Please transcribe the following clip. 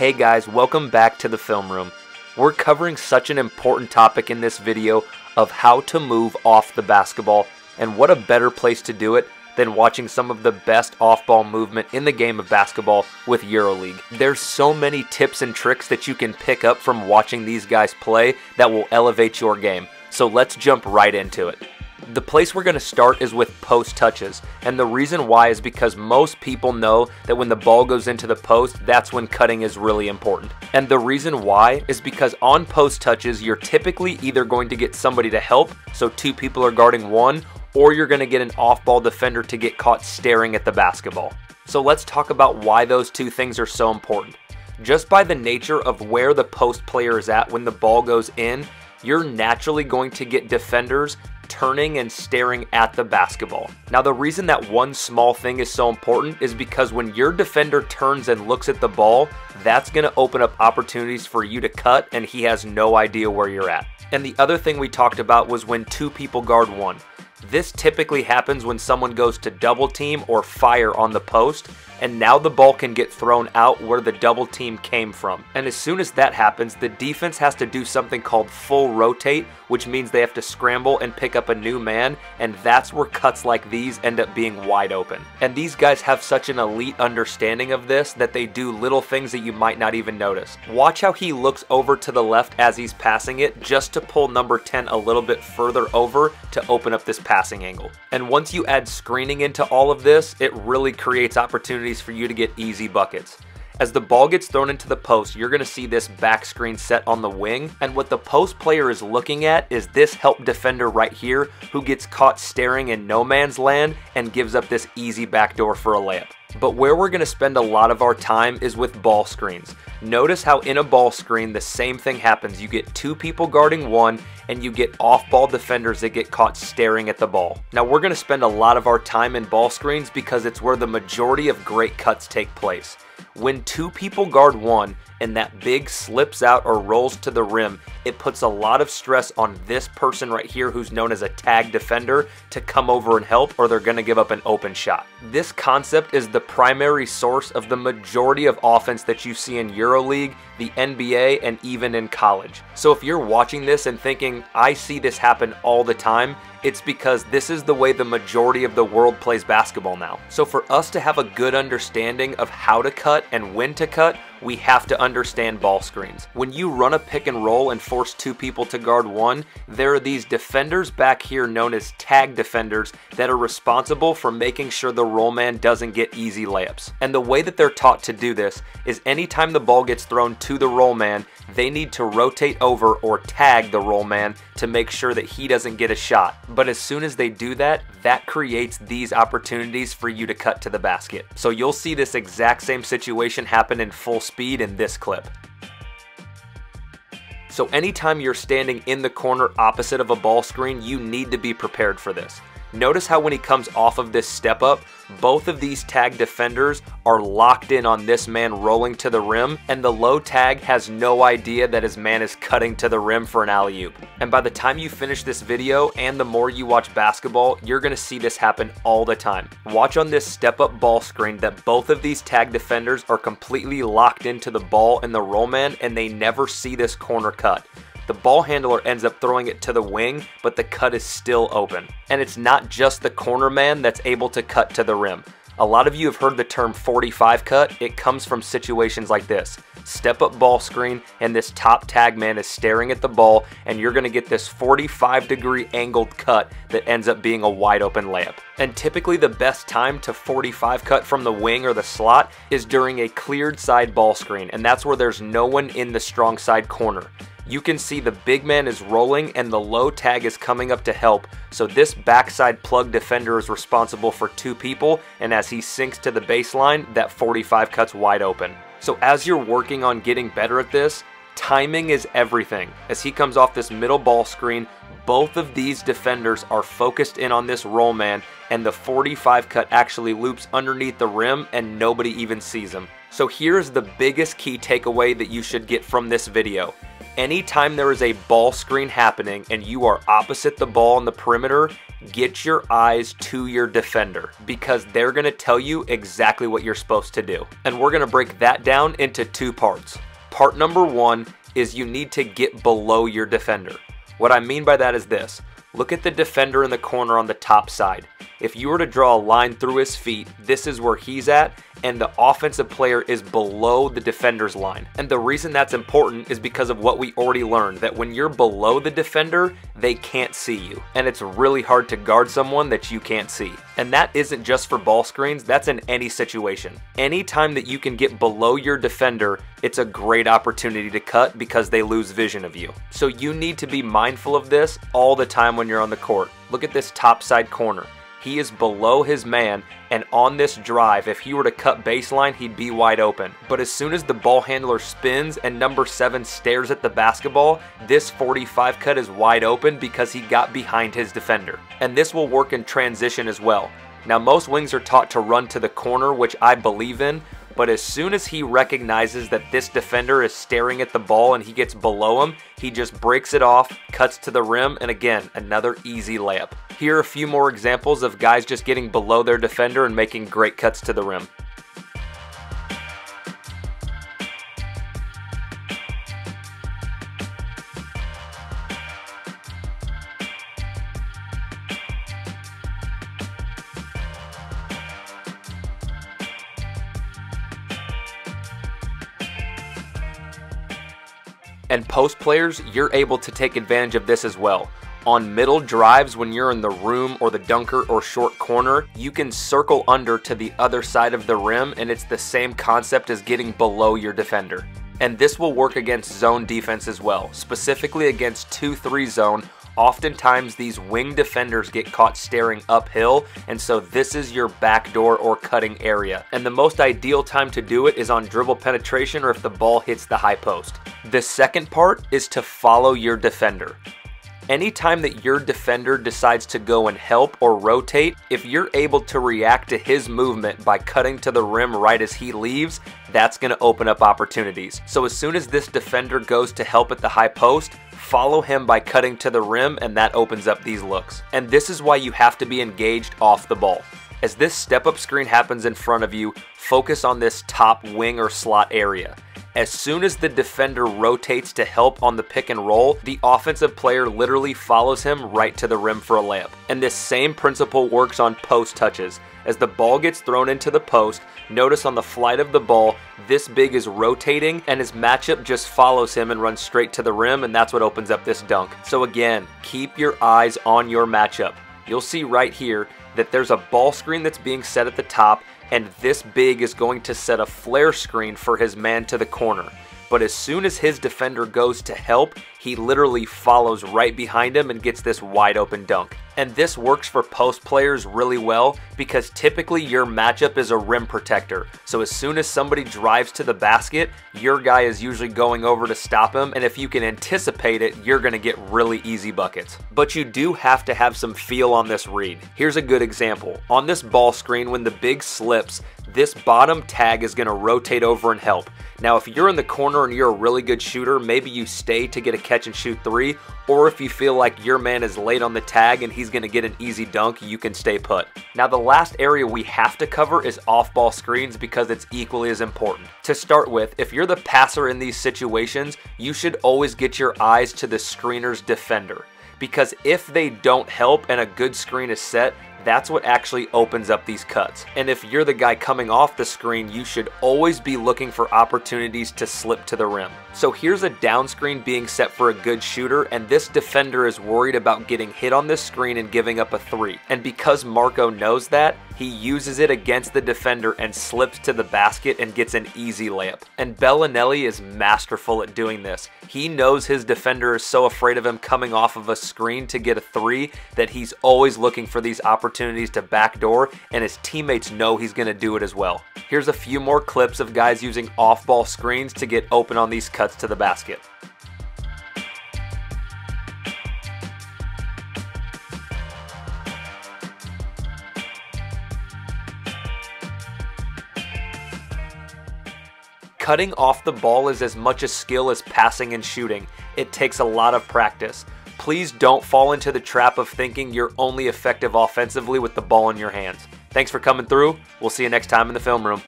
Hey guys, welcome back to the film room. We're covering such an important topic in this video of how to move off the basketball, and what a better place to do it than watching some of the best off-ball movement in the game of basketball with Euroleague. There's so many tips and tricks that you can pick up from watching these guys play that will elevate your game. So let's jump right into it. The place we're going to start is with post touches, and the reason why is because most people know that when the ball goes into the post, that's when cutting is really important. And the reason why is because on post touches, you're typically either going to get somebody to help, so two people are guarding one, or you're going to get an off-ball defender to get caught staring at the basketball. So let's talk about why those two things are so important. Just by the nature of where the post player is at when the ball goes in, you're naturally going to get defenders turning and staring at the basketball. Now, the reason that one small thing is so important is because when your defender turns and looks at the ball, that's going to open up opportunities for you to cut, and he has no idea where you're at. And the other thing we talked about was when two people guard one. This typically happens when someone goes to double team or fire on the post, and now the ball can get thrown out where the double team came from. And as soon as that happens, the defense has to do something called full rotate, which means they have to scramble and pick up a new man, and that's where cuts like these end up being wide open. And these guys have such an elite understanding of this that they do little things that you might not even notice. Watch how he looks over to the left as he's passing it just to pull number 10 a little bit further over to open up this passing angle. And once you add screening into all of this, it really creates opportunities for you to get easy buckets. As the ball gets thrown into the post, you're going to see this back screen set on the wing, and what the post player is looking at is this help defender right here who gets caught staring in no man's land and gives up this easy backdoor for a layup. But where we're going to spend a lot of our time is with ball screens. Notice how in a ball screen the same thing happens. You get two people guarding one, and you get off-ball defenders that get caught staring at the ball. Now, we're going to spend a lot of our time in ball screens because it's where the majority of great cuts take place. When two people guard one and that big slips out or rolls to the rim, it puts a lot of stress on this person right here who's known as a tag defender to come over and help, or they're going to give up an open shot. This concept is the primary source of the majority of offense that you see in Euroleague, the NBA, and even in college. So if you're watching this and thinking, I see this happen all the time, it's because this is the way the majority of the world plays basketball now. So for us to have a good understanding of how to cut and when to cut, we have to understand ball screens. When you run a pick and roll and force two people to guard one, there are these defenders back here known as tag defenders that are responsible for making sure the roll man doesn't get easy layups. And the way that they're taught to do this is anytime the ball gets thrown to the roll man, they need to rotate over or tag the roll man to make sure that he doesn't get a shot. But as soon as they do that, that creates these opportunities for you to cut to the basket. So you'll see this exact same situation happen in full speed in this clip. So anytime you're standing in the corner opposite of a ball screen, you need to be prepared for this. Notice how when he comes off of this step up, both of these tag defenders are locked in on this man rolling to the rim, and the low tag has no idea that his man is cutting to the rim for an alley-oop. And by the time you finish this video and the more you watch basketball, you're going to see this happen all the time. Watch on this step-up ball screen that both of these tag defenders are completely locked into the ball and the roll man, and they never see this corner cut. The ball handler ends up throwing it to the wing, but the cut is still open. And it's not just the corner man that's able to cut to the rim. A lot of you have heard the term 45 cut. It comes from situations like this. Step up ball screen, and this top tag man is staring at the ball, and you're going to get this 45-degree angled cut that ends up being a wide open layup. And typically the best time to 45 cut from the wing or the slot is during a cleared side ball screen, and that's where there's no one in the strong side corner. You can see the big man is rolling and the low tag is coming up to help, so this backside plug defender is responsible for two people, and as he sinks to the baseline, that 45 cuts wide open. So as you're working on getting better at this, timing is everything. As he comes off this middle ball screen, both of these defenders are focused in on this roll man, and the 45 cut actually loops underneath the rim and nobody even sees him. So here's the biggest key takeaway that you should get from this video. Anytime there is a ball screen happening and you are opposite the ball on the perimeter, get your eyes to your defender because they're going to tell you exactly what you're supposed to do. And we're going to break that down into two parts. Part number one is you need to get below your defender. What I mean by that is this. Look at the defender in the corner on the top side. If you were to draw a line through his feet, this is where he's at, and the offensive player is below the defender's line. And the reason that's important is because of what we already learned, that when you're below the defender, they can't see you. And it's really hard to guard someone that you can't see. And that isn't just for ball screens, that's in any situation. Anytime that you can get below your defender, it's a great opportunity to cut because they lose vision of you. So you need to be mindful of this all the time when you're on the court. Look at this top side corner. He is below his man, and on this drive, if he were to cut baseline, he'd be wide open. But as soon as the ball handler spins and number 7 stares at the basketball, this 45 cut is wide open because he got behind his defender. And this will work in transition as well. Now, most wings are taught to run to the corner, which I believe in, but as soon as he recognizes that this defender is staring at the ball and he gets below him, he just breaks it off, cuts to the rim, and again, another easy layup. Here are a few more examples of guys just getting below their defender and making great cuts to the rim. And post players, you're able to take advantage of this as well. On middle drives, when you're in the room or the dunker or short corner, you can circle under to the other side of the rim, and it's the same concept as getting below your defender. And this will work against zone defense as well, specifically against 2-3 zone. Oftentimes these wing defenders get caught staring uphill, and so this is your backdoor or cutting area. And the most ideal time to do it is on dribble penetration or if the ball hits the high post. The second part is to follow your defender. Anytime that your defender decides to go and help or rotate, if you're able to react to his movement by cutting to the rim right as he leaves, that's going to open up opportunities. So as soon as this defender goes to help at the high post, follow him by cutting to the rim, and that opens up these looks. And this is why you have to be engaged off the ball. As this step-up screen happens in front of you, focus on this top wing or slot area. As soon as the defender rotates to help on the pick and roll, the offensive player literally follows him right to the rim for a layup. And this same principle works on post touches. As the ball gets thrown into the post, notice on the flight of the ball, this big is rotating and his matchup just follows him and runs straight to the rim, and that's what opens up this dunk. So again, keep your eyes on your matchup. You'll see right here that there's a ball screen that's being set at the top, and this big is going to set a flare screen for his man to the corner. But as soon as his defender goes to help, he literally follows right behind him and gets this wide open dunk. And this works for post players really well because typically your matchup is a rim protector. So as soon as somebody drives to the basket, your guy is usually going over to stop him, and if you can anticipate it, you're going to get really easy buckets. But you do have to have some feel on this read. Here's a good example. On this ball screen, when the big slips, this bottom tag is going to rotate over and help. Now, if you're in the corner and you're a really good shooter, maybe you stay to get a catch and shoot 3, or if you feel like your man is late on the tag and he's going to get an easy dunk, you can stay put. Now, the last area we have to cover is off-ball screens because it's equally as important. To start with, if you're the passer in these situations, you should always get your eyes to the screener's defender, because if they don't help and a good screen is set, that's what actually opens up these cuts. And if you're the guy coming off the screen, you should always be looking for opportunities to slip to the rim. So here's a down screen being set for a good shooter, and this defender is worried about getting hit on this screen and giving up a 3. And because Marco knows that, he uses it against the defender and slips to the basket and gets an easy layup. And Bellinelli is masterful at doing this. He knows his defender is so afraid of him coming off of a screen to get a 3 that he's always looking for these opportunities to backdoor, and his teammates know he's going to do it as well. Here's a few more clips of guys using off-ball screens to get open on these cuts to the basket. Cutting off the ball is as much a skill as passing and shooting. It takes a lot of practice. please don't fall into the trap of thinking you're only effective offensively with the ball in your hands. Thanks for coming through. We'll see you next time in the film room.